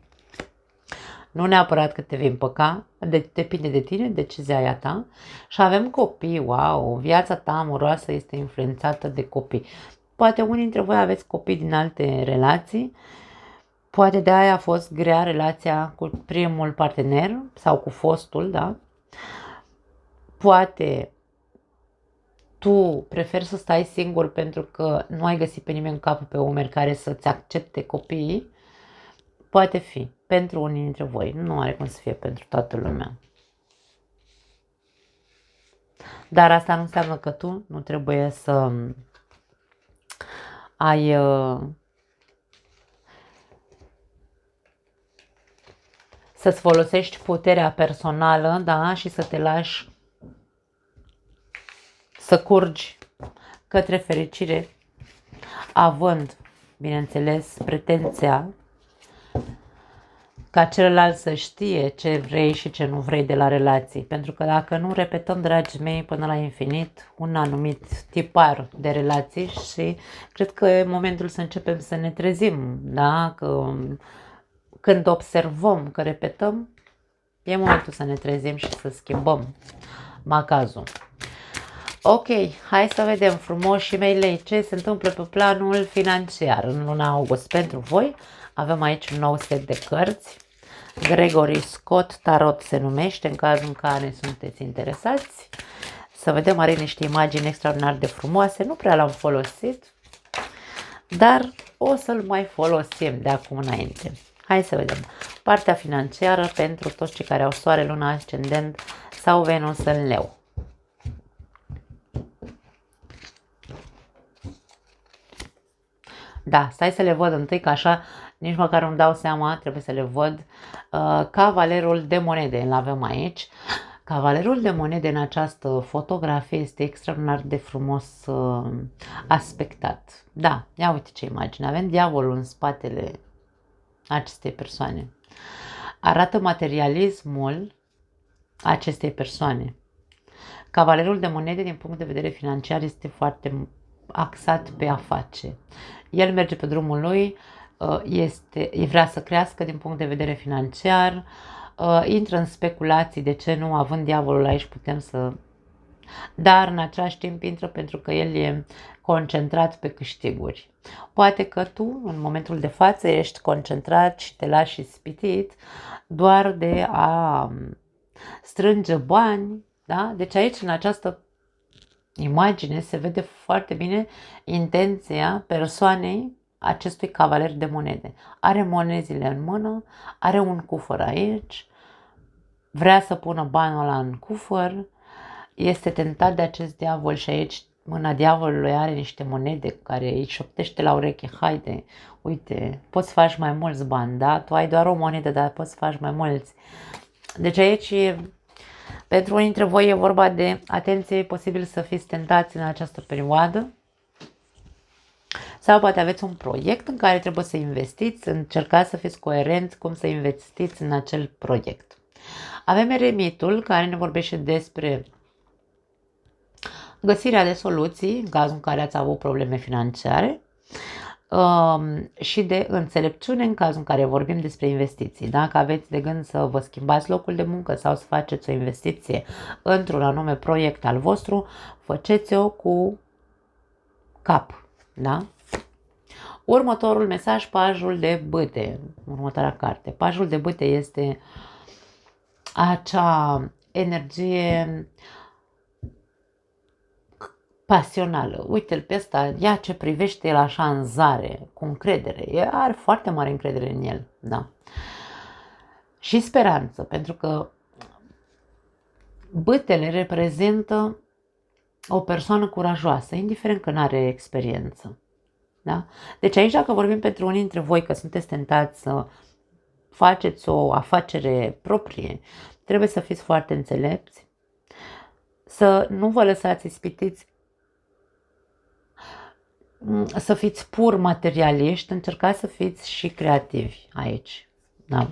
Nu neapărat că te vei împăca, depinde de tine, decizia aia ta. Și avem copii, wow, viața ta amoroasă este influențată de copii. Poate unii dintre voi aveți copii din alte relații, poate de aia a fost grea relația cu primul partener sau cu fostul, da? Poate tu preferi să stai singur pentru că nu ai găsit pe nimeni în capul pe umeri care să-ți accepte copiii. Poate fi pentru unii dintre voi, nu are cum să fie pentru toată lumea. Dar asta nu înseamnă că tu nu trebuie să ai să-ți folosești puterea personală, da, și să te lași să curgi către fericire, având, bineînțeles, pretenția ca celălalt să știe ce vrei și ce nu vrei de la relații. Pentru că dacă nu repetăm, dragii mei, până la infinit, un anumit tipar de relații și cred că e momentul să începem să ne trezim, da? Că când observăm că repetăm, e momentul să ne trezim și să schimbăm macazul. Ok, hai să vedem frumos și mei ce se întâmplă pe planul financiar în luna august pentru voi. Avem aici un nou set de cărți. Gregory Scott Tarot se numește, în cazul în care sunteți interesați. Să vedem, are niște imagini extraordinar de frumoase. Nu prea l-am folosit, dar o să-l mai folosim de acum înainte. Hai să vedem. Partea financiară pentru toți cei care au soare, luna, ascendent sau Venus în leu. Da, stai să le văd întâi, că așa nici măcar nu-mi dau seama, trebuie să le văd. Cavalerul de monede îl avem aici. Cavalerul de monede în această fotografie este extraordinar de frumos aspectat. Da, ia uite ce imagine. Avem diavolul în spatele acestei persoane. Arată materialismul acestei persoane. Cavalerul de monede, din punct de vedere financiar, este foarte axat pe afaceri. El merge pe drumul lui, vrea să crească din punct de vedere financiar, intră în speculații, de ce nu, având diavolul aici putem să... Dar în același timp intră pentru că el e concentrat pe câștiguri. Poate că tu, în momentul de față, ești concentrat și te lași ispitit doar de a strânge bani, da? Deci aici, în această imagine, se vede foarte bine intenția persoanei acestui cavaler de monede. Are monezile în mână, are un cufăr aici, vrea să pună banul ăla în cufăr, este tentat de acest diavol și aici mâna diavolului are niște monede care îi șoptește la ureche: haide, uite, poți să faci mai mulți bani, da? Tu ai doar o monedă, dar poți să faci mai mulți. Deci aici pentru unii dintre voi e vorba de atenție, e posibil să fiți tentați în această perioadă. Sau poate aveți un proiect în care trebuie să investiți, încercați să fiți coerenți cum să investiți în acel proiect. Avem eremitul, care ne vorbește despre găsirea de soluții în cazul în care ați avut probleme financiare și de înțelepciune în cazul în care vorbim despre investiții. Dacă aveți de gând să vă schimbați locul de muncă sau să faceți o investiție într-un anume proiect al vostru, faceți-o cu cap, da? Următorul mesaj, pajul de bâte, următoarea carte. Pajul de bâte este acea energie pasională. Uite-l pe ăsta, ia ce privește el așa în zare, cu încredere. Are foarte mare încredere în el, da. Și speranță, pentru că Bâtele reprezintă o persoană curajoasă, indiferent că nu are experiență. Da? Deci aici, dacă vorbim pentru unii dintre voi că sunteți tentați să faceți o afacere proprie, trebuie să fiți foarte înțelepți, să nu vă lăsați ispitiți să fiți pur materialiști, încercați să fiți și creativi aici. Da?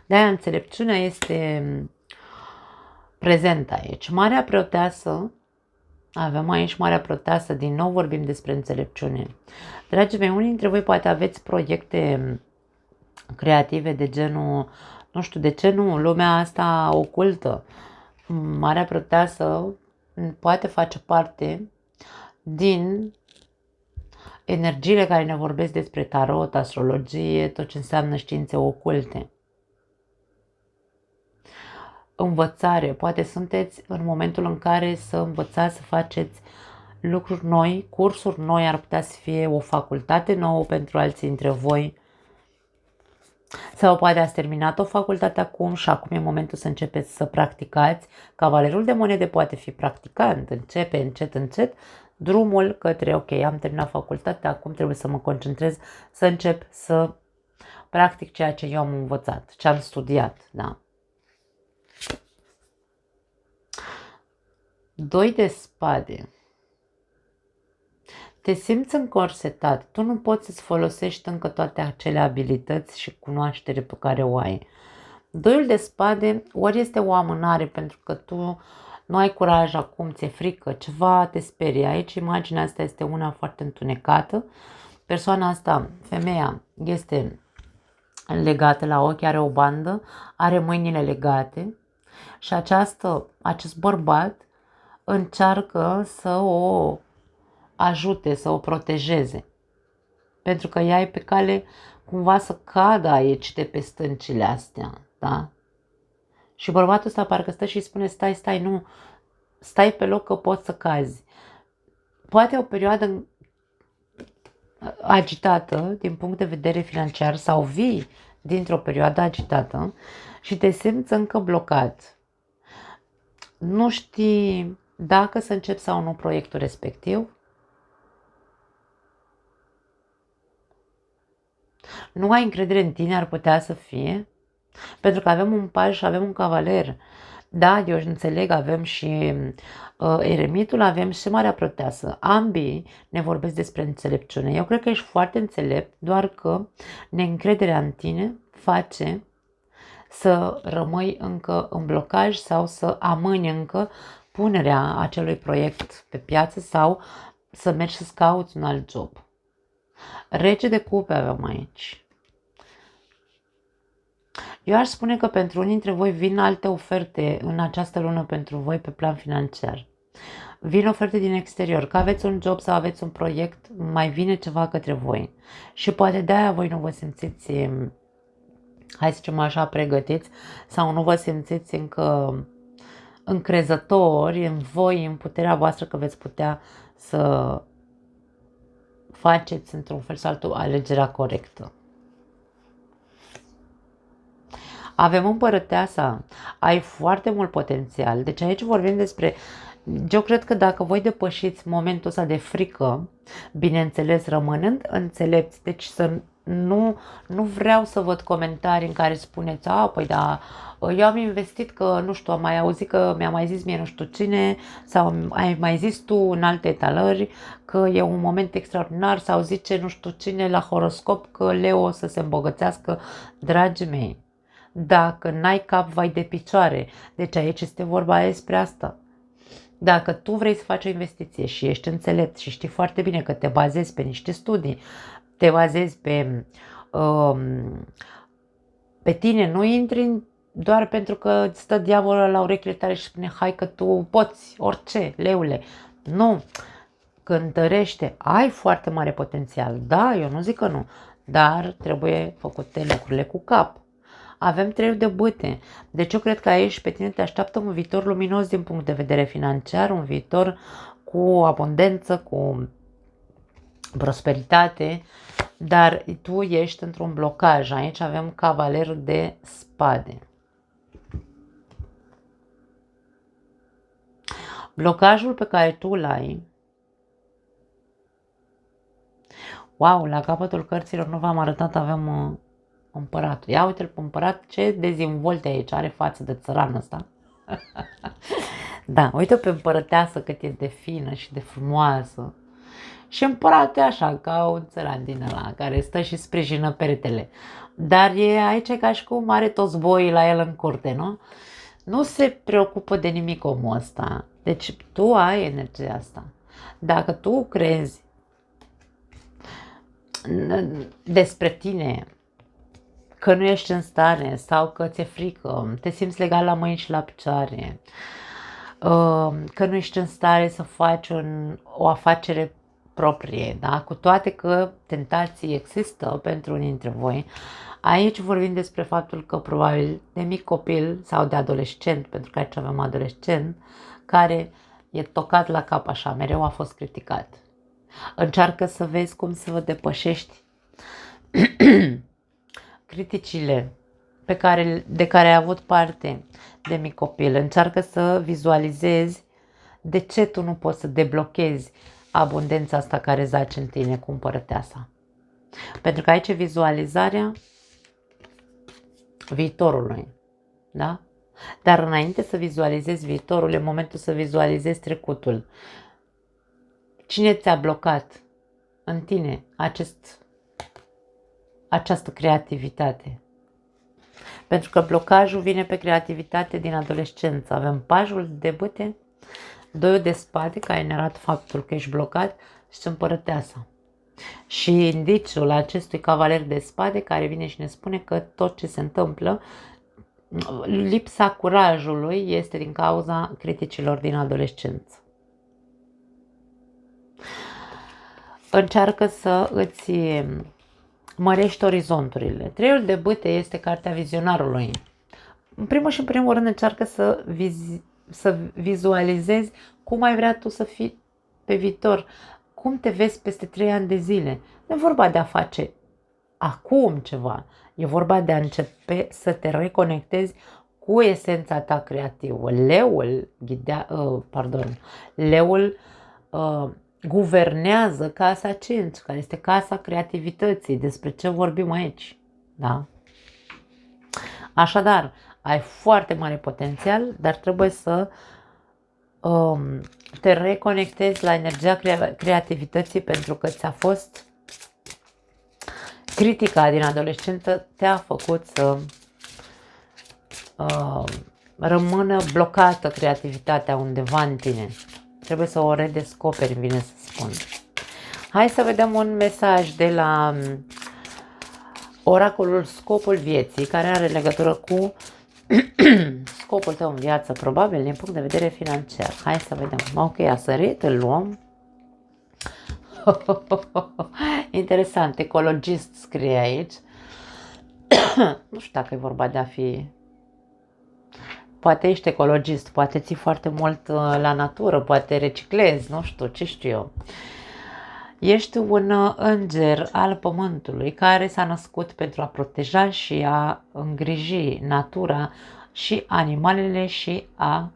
De-aia înțelepciunea este prezentă aici. Marea Preoteasă, avem aici Marea Preoteasă, din nou vorbim despre înțelepciune. Dragii mei, unii dintre voi poate aveți proiecte creative de genul, nu știu de ce nu, lumea asta ocultă. Marea Preoteasă poate face parte din energiile care ne vorbesc despre tarot, astrologie, tot ce înseamnă științe oculte. Învățare, poate sunteți în momentul în care să învățați să faceți lucruri noi, cursuri noi, ar putea să fie o facultate nouă pentru alții dintre voi. Sau poate ați terminat o facultate acum și acum e momentul să începeți să practicați. Cavalerul de monede poate fi practicant, începe încet drumul către, ok, am terminat facultatea, acum trebuie să mă concentrez, să încep să practic ceea ce eu am învățat, ce am studiat, da. 2 de spade. Te simți încorsetat, tu nu poți să-ți folosești încă toate acele abilități și cunoaștere pe care o ai. 2 de spade, ori este o amânare pentru că tu nu ai curaj acum, ți-e frică, ceva te sperie. Aici imaginea asta este una foarte întunecată. Persoana asta, femeia, este legată la ochi, are o bandă, are mâinile legate și acest bărbat încearcă să o ajute, să o protejeze. Pentru că ea e pe cale cumva să cadă aici de pe stâncile astea, da? Și bărbatul ăsta parcă stă și spune, stai, nu, stai pe loc că poți să cazi. Poate o perioadă agitată din punct de vedere financiar sau vii dintr-o perioadă agitată și te simți încă blocat. Nu știi dacă să începi sau nu proiectul respectiv. Nu ai încredere în tine, ar putea să fie. Pentru că avem un paj și avem un cavaler. Da, eu înțeleg, avem și eremitul, avem și Marea Preoteasă. Ambii ne vorbesc despre înțelepciune. Eu cred că ești foarte înțelept, doar că neîncrederea în tine face să rămâi încă în blocaj sau să amâni încă punerea acelui proiect pe piață sau să mergi să-ți cauți un alt job. Rege de cupe avem aici. Eu aș spune că pentru unii dintre voi vin alte oferte în această lună pentru voi pe plan financiar. Vin oferte din exterior, că aveți un job sau aveți un proiect, mai vine ceva către voi. Și poate de-aia voi nu vă simțiți, hai să zicem așa, pregătiți sau nu vă simțiți încă încrezători în voi, în puterea voastră că veți putea să faceți într-un fel sau altul alegerea corectă. Avem Împărăteasa, ai foarte mult potențial, deci aici vorbim despre, eu cred că dacă voi depășiți momentul ăsta de frică, bineînțeles rămânând înțelepți, deci să nu vreau să văd comentarii în care spuneți, păi da, eu am investit că, nu știu, am mai auzit că mi-a mai zis mie nu știu cine, sau ai mai zis tu în alte etalări că e un moment extraordinar, sau zice nu știu cine la horoscop că Leo o să se îmbogățească. Dragii mei, dacă n-ai cap, vai de picioare. Deci aici este vorba despre asta. Dacă tu vrei să faci o investiție și ești înțelept și știi foarte bine că te bazezi pe niște studii, te bazezi pe tine, nu intri doar pentru că stă diavolul la urechile tale și spune hai că tu poți orice, leule. Nu, cântărește, ai foarte mare potențial. Da, eu nu zic că nu, dar trebuie făcute lucrurile cu cap. Avem 3 de bâte. Deci eu cred că aici pe tine te așteaptă un viitor luminos din punct de vedere financiar, un viitor cu abundență, cu prosperitate, dar tu ești într-un blocaj. Aici avem Cavalerul de Spade. Blocajul pe care tu îl ai, wow, la capătul cărților nu v-am arătat, avem împăratul. Ia uite-l pe împărat, ce dezvolte aici, are față de țăran ăsta. Da, uite pe împărăteasă cât e de fină și de frumoasă. Și împăratul e așa, ca un țăran din ăla, care stă și sprijină peretele. Dar e aici ca și cum are toți boii la el în curte, nu? Nu se preocupă de nimic omul ăsta. Deci tu ai energia asta. Dacă tu crezi despre tine că nu ești în stare sau că ți-e frică, te simți legat la mâini și la picioare, că nu ești în stare să faci o afacere proprie, da? Cu toate că tentații există pentru unii dintre voi, aici vorbim despre faptul că probabil de mic copil sau de adolescent, pentru că aici avem adolescent, care e tocat la cap așa, mereu a fost criticat. Încearcă să vezi cum să vă depășești criticile de care ai avut parte de mic copil. Încearcă să vizualizezi de ce tu nu poți să deblochezi abundența asta care zace în tine cu împărăteasa. Pentru că aici e vizualizarea viitorului. Da? Dar înainte să vizualizezi viitorul, e momentul să vizualizezi trecutul. Cine ți-a blocat în tine această creativitate? Pentru că blocajul vine pe creativitate din adolescență. Avem pajul de bâte, doiul de spade, care ne arată faptul că ești blocat, și împărăteasa. Și indiciul acestui cavaler de spade care vine și ne spune că tot ce se întâmplă, lipsa curajului, este din cauza criticilor din adolescență. Încearcă să îți mărești orizonturile. Treiul de bâte este cartea vizionarului. În primul și în primul rând încearcă să vizualizezi cum ai vrea tu să fii pe viitor. Cum te vezi peste 3 ani de zile. Nu e vorba de a face acum ceva. E vorba de a începe să te reconectezi cu esența ta creativă. Leul guvernează casa 5, care este casa creativității. Despre ce vorbim aici? Da? Așadar, ai foarte mare potențial, dar trebuie să te reconectezi la energia creativității, pentru că ți-a fost critica din adolescență, te-a făcut să rămână blocată creativitatea undeva în tine. Trebuie să o redescoperi, vine să spun. Hai să vedem un mesaj de la oracolul Scopul Vieții, care are legătură cu scopul tău în viață, probabil din punct de vedere financiar. Hai să vedem. Ok, a sărit, îl luăm. Interesant, ecologist scrie aici. Nu știu dacă e vorba de a fi... Poate ești ecologist, poate ții foarte mult la natură, poate reciclezi, nu știu, ce știu eu. Ești un înger al pământului care s-a născut pentru a proteja și a îngriji natura și animalele și a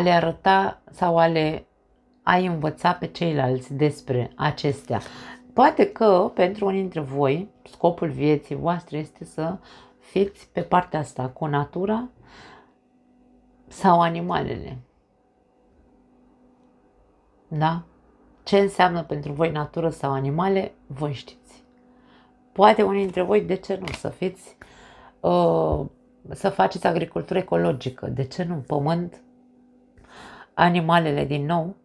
le arăta sau a învăța pe ceilalți despre acestea. Poate că pentru unii dintre voi scopul vieții voastre este să fiți pe partea asta cu natura sau animalele. Da? Ce înseamnă pentru voi natură sau animale, voi știți. Poate unii dintre voi, de ce nu, să fiți, să faceți agricultură ecologică, de ce nu, pământ, animalele din nou,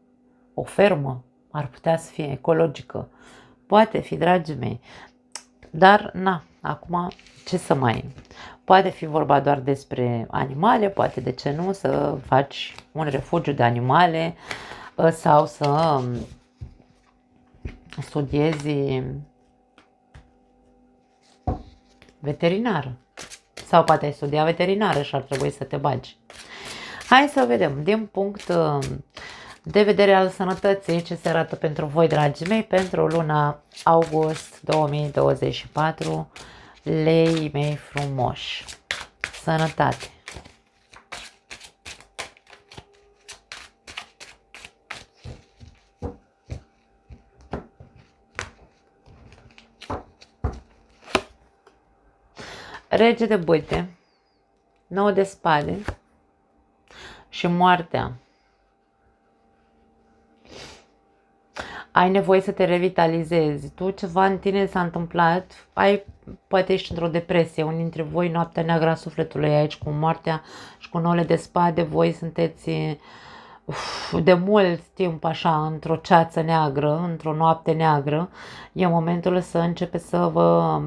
o fermă ar putea să fie ecologică, poate fi, dragii mei, dar na, acum ce să mai, poate fi vorba doar despre animale, poate de ce nu, să faci un refugiu de animale, sau să studiezi veterinară. Sau poate ai studia veterinară și ar trebui să te bagi. Hai să vedem, din punct de vedere al sănătății, ce se arată pentru voi, dragii mei, pentru luna august 2024, lei mei frumoși. Sănătate. Rege de bâte, 9 de spade și moartea. Ai nevoie să te revitalizezi. Tu ceva în tine s-a întâmplat, poate ești într-o depresie. Unii dintre voi, noaptea neagră a sufletului aici cu moartea și cu 9 de spade, voi sunteți de mult timp așa într-o ceață neagră, într-o noapte neagră. E momentul să începeți să vă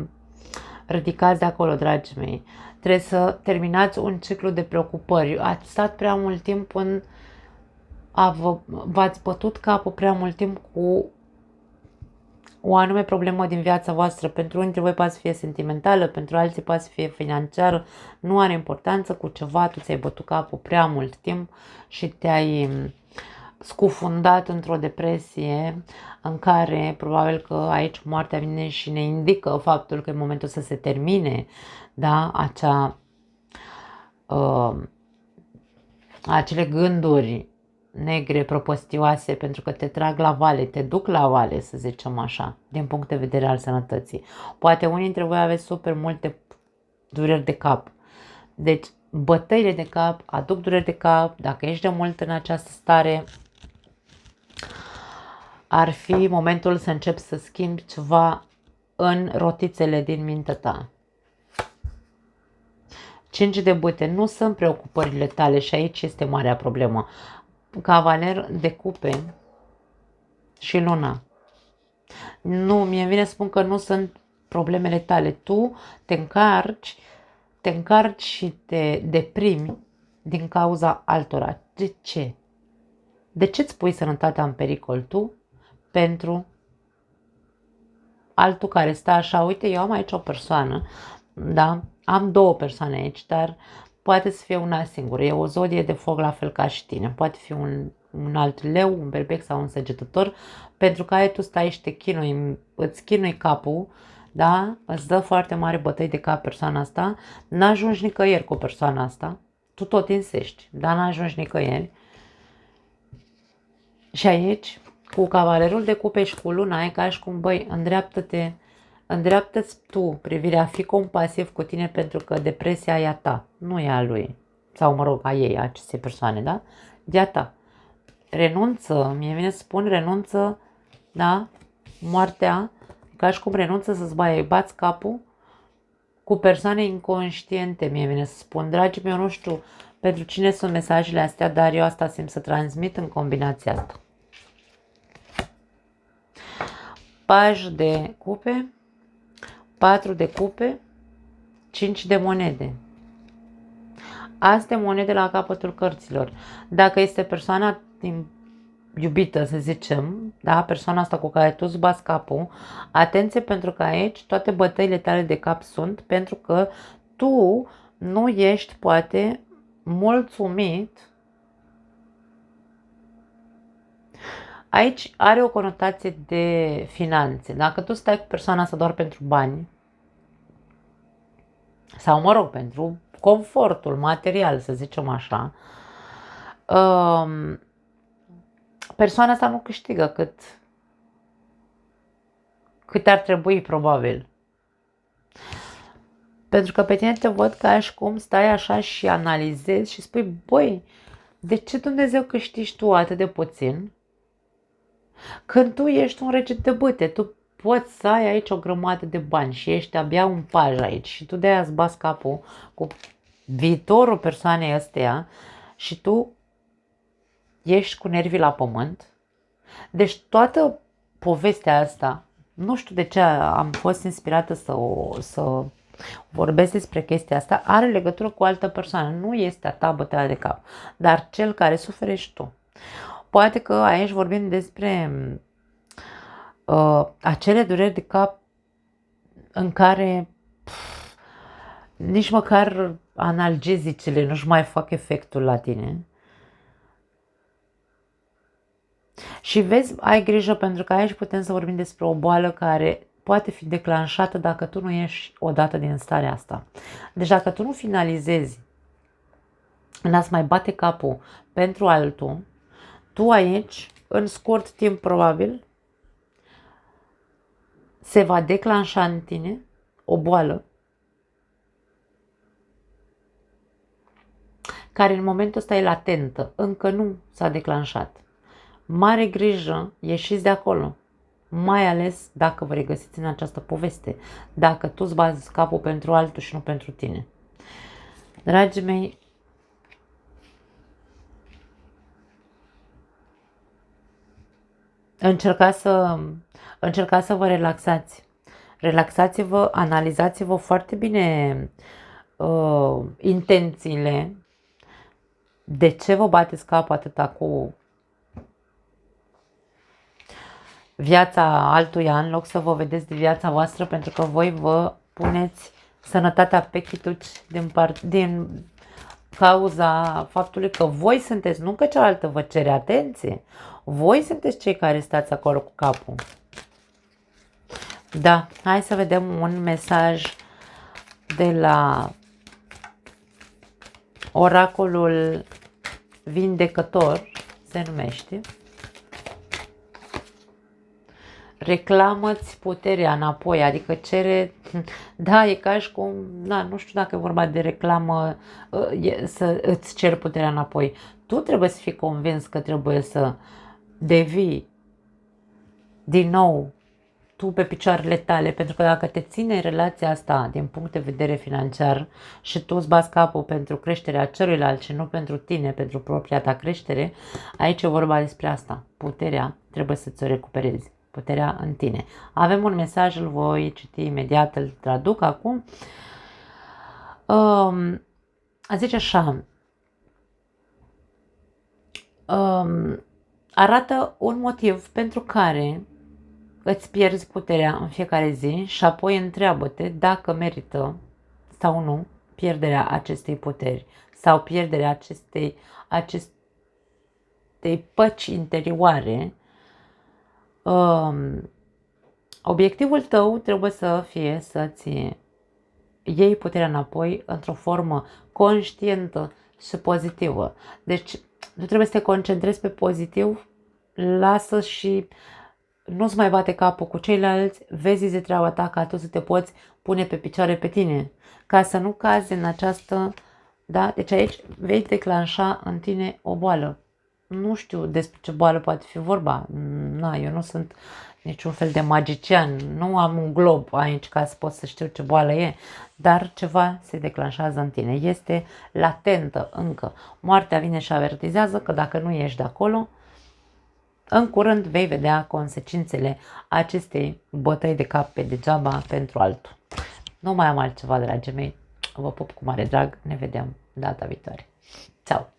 ridicați de acolo, dragii mei. Trebuie să terminați un ciclu de preocupări. Ați stat prea mult timp v-ați bătut capul prea mult timp cu o anume problemă din viața voastră. Pentru unii dintre voi poate să fie sentimentală, pentru alții poate să fie financiară. Nu are importanță, cu ceva tu ți-ai bătut capul prea mult timp și te-ai scufundat într-o depresie în care probabil că aici moartea vine și ne indică faptul că e momentul să se termine, da, acele gânduri negre, propostioase, pentru că te trag la vale, te duc la vale, să zicem așa, din punct de vedere al sănătății. Poate unii dintre voi aveți super multe dureri de cap. Deci, bătăile de cap aduc dureri de cap. Dacă ești de mult în această stare, ar fi momentul să începi să schimbi ceva în rotițele din mintea ta. 5 de bâte, nu sunt preocupările tale și aici este marea problemă. Cavaler de cupe și luna. Nu, mie vine să spun că nu sunt problemele tale. Tu te încarci și te deprimi din cauza altora. De ce? De ce îți pui sănătatea în pericol tu pentru altul care stă așa? Uite, eu am aici o persoană, da? Am 2 persoane aici, dar poate să fie una singură. E o zodie de foc la fel ca și tine. Poate fi un alt leu, un berbec sau un săgetător, pentru care tu stai și te chinui, îți chinui capul, da? Îți dă foarte mare bătăi de cap persoana asta, n-ajungi nicăieri cu persoana asta, tu tot insești, dar n-ajungi nicăieri. Și aici, cu cavalerul de cupe și cu luna, e ca și cum, băi, îndreaptă-ți tu privirea, fii compasiv cu tine pentru că depresia e a ta, nu e a lui. Sau, mă rog, a ei, a acestei persoane, da? De a ta. Renunță, mie vine să spun, renunță, da? Moartea, ca și cum renunță să-ți bați capul cu persoane inconștiente, mie vine să spun. Dragii mei, eu nu știu pentru cine sunt mesajele astea, dar eu asta simt să transmit în combinația asta. Paj de cupe, 4 de cupe, 5 de monede. Azi de monede la capătul cărților. Dacă este persoana iubită, să zicem, da, persoana asta cu care tu îți bați capul, atenție, pentru că aici toate bătăile tale de cap sunt pentru că tu nu ești poate mulțumit. Aici are o conotație de finanțe. Dacă tu stai cu persoana asta doar pentru bani, sau mă rog, pentru confortul material, să zicem așa, persoana asta nu câștigă cât ar trebui, probabil. Pentru că pe tine te văd ca și cum stai așa și analizezi și spui, băi, de ce Dumnezeu câștigi tu atât de puțin când tu ești un rege de bâte? Tu poți să ai aici o grămadă de bani și ești abia un paj aici și tu de-aia îți bați capul cu viitorul persoanei astea și tu ești cu nervii la pământ. Deci toată povestea asta, nu știu de ce am fost inspirată să vorbesc despre chestia asta, are legătură cu o altă persoană. Nu este a ta bătaia de cap, dar cel care suferă ești tu. Poate că aici vorbim despre acele dureri de cap în care nici măcar analgezicele nu-și mai fac efectul la tine. Și vezi, ai grijă, pentru că aici putem să vorbim despre o boală care poate fi declanșată dacă tu nu ieși odată din starea asta. Deci dacă tu nu finalizezi în a-ți mai bate capul pentru altul, tu aici, în scurt timp probabil, se va declanșa în tine o boală care în momentul ăsta e latentă, încă nu s-a declanșat. Mare grijă, ieșiți de acolo, mai ales dacă vă regăsiți în această poveste, dacă tu îți bazi capul pentru altul și nu pentru tine. Dragii mei, încercați să vă relaxați. Relaxați-vă, analizați-vă foarte bine intențiile, de ce vă bateți capul atâta cu viața altuia în loc să vă vedeți de viața voastră, pentru că voi vă puneți sănătatea pe chituci din cauza faptului că voi sunteți, nu că cealaltă vă cere atenție, voi sunteți cei care stați acolo cu capul. Da, hai să vedem un mesaj de la Oracolul Vindecător, se numește. Reclamă-ți puterea înapoi, adică cere, da, e ca și cum, da, nu știu dacă e vorba de reclamă, să îți ceri puterea înapoi. Tu trebuie să fii convins că trebuie să devii din nou tu pe picioarele tale, pentru că dacă te ține relația asta din punct de vedere financiar și tu îți bați capul pentru creșterea celuilalt și nu pentru tine, pentru propria ta creștere, aici e vorba despre asta. Puterea trebuie să ți-o recuperezi. Puterea în tine. Avem un mesaj, îl voi citi imediat, îl traduc acum. Zice așa. Arată un motiv pentru care îți pierzi puterea în fiecare zi și apoi întreabă-te dacă merită sau nu pierderea acestei puteri sau pierderea acestei păci interioare. Obiectivul tău trebuie să fie să-ți iei puterea înapoi într-o formă conștientă și pozitivă. Deci tu trebuie să te concentrezi pe pozitiv, lasă și nu-ți mai bate capul cu ceilalți, vezi de treaba ta ca tu să te poți pune pe picioare pe tine, ca să nu cazi în această, da? Deci aici vei declanșa în tine o boală. Nu știu despre ce boală poate fi vorba, eu nu sunt niciun fel de magician, nu am un glob aici ca să pot să știu ce boală e, dar ceva se declanșează în tine, este latentă încă. Moartea vine și avertizează că dacă nu ieși de acolo, în curând vei vedea consecințele acestei bătăi de cap pe degeaba pentru altul. Nu mai am altceva, dragii mei, vă pup cu mare drag, ne vedem data viitoare. Ceau!